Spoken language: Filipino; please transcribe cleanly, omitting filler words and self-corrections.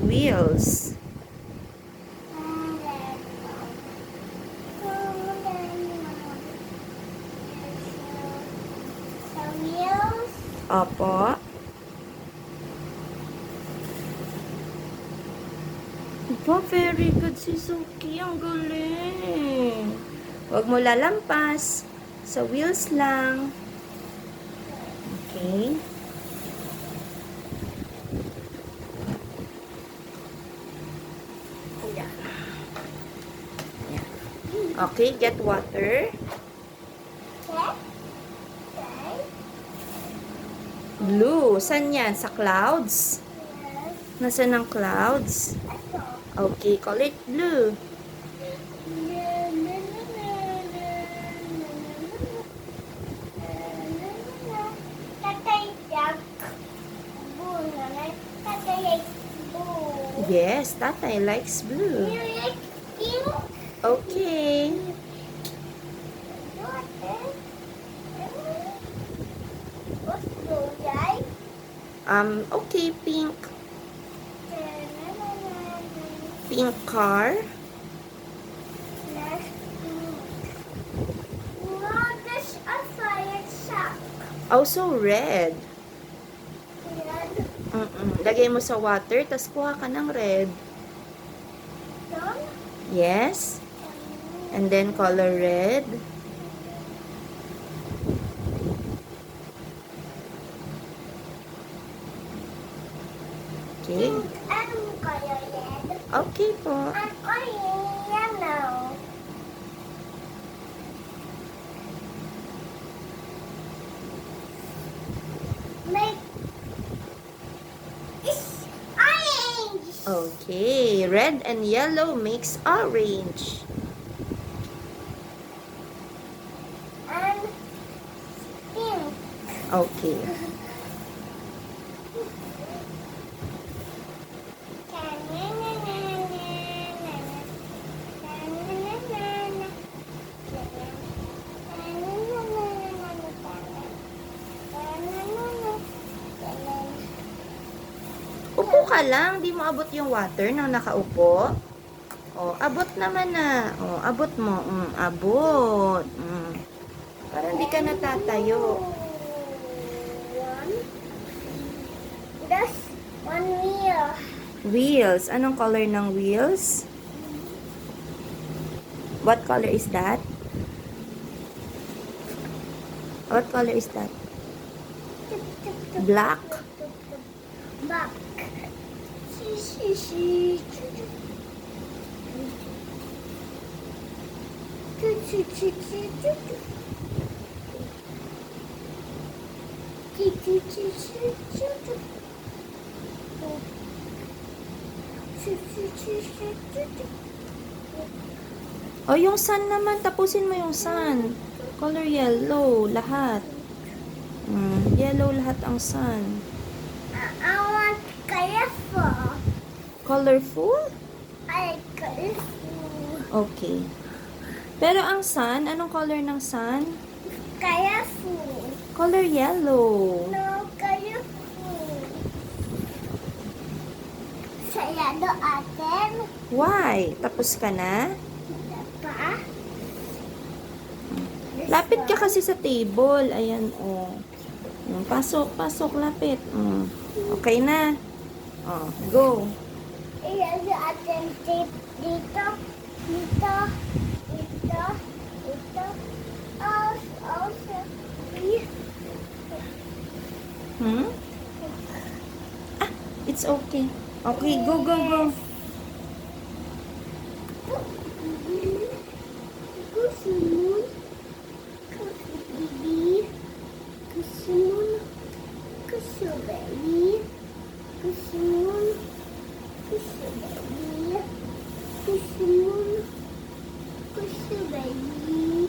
Wheels. Opo. Opo, very good si Suki. Ang galing. Huwag mo lalampas. Sa wheels lang. Okay. Ayan. Ayan. Okay, get water. Blue. Saan yan? Sa clouds? Nasaan ang clouds? Okay, call it blue. Yes, Tatay likes blue. Okay. Okay, pink. Pink car. Also red. Lagay mo sa water, tas kuha ka ng red. Yes. And then color red. Okay. Okay po. Okay, red and yellow makes orange. And pink. Okay. Upo ka lang, di mo abot yung water nang nakaupo. Oh, abot naman na. Oh, abot mo. Abot. Para hindi ka natatayo. That's one wheel. Wheels. Anong color ng wheels? What color is that? What color is that? Black. Back. O, yung sun naman. Tapusin mo yung sun. Color yellow. Lahat. Yellow lahat ang sun. I want colorful. Colorful? I like colorful. Okay. Pero ang sun, anong color ng sun? Colorful. Color yellow. No, colorful. Sayado atin. Why? Tapos ka na? Pa? Lapit ka kasi sa table. Ayan, oh. Pasok, pasok, lapit. Okay na. Oh, go. Sayado atin tape dito. Dito. Dito. Dito. Also. It's okay. Okay, go, go, go. Kusumun. Kusubibi. Kusumun. Kusubayi. Kusumun. Kusubayi. Kusumun. Kusubayi.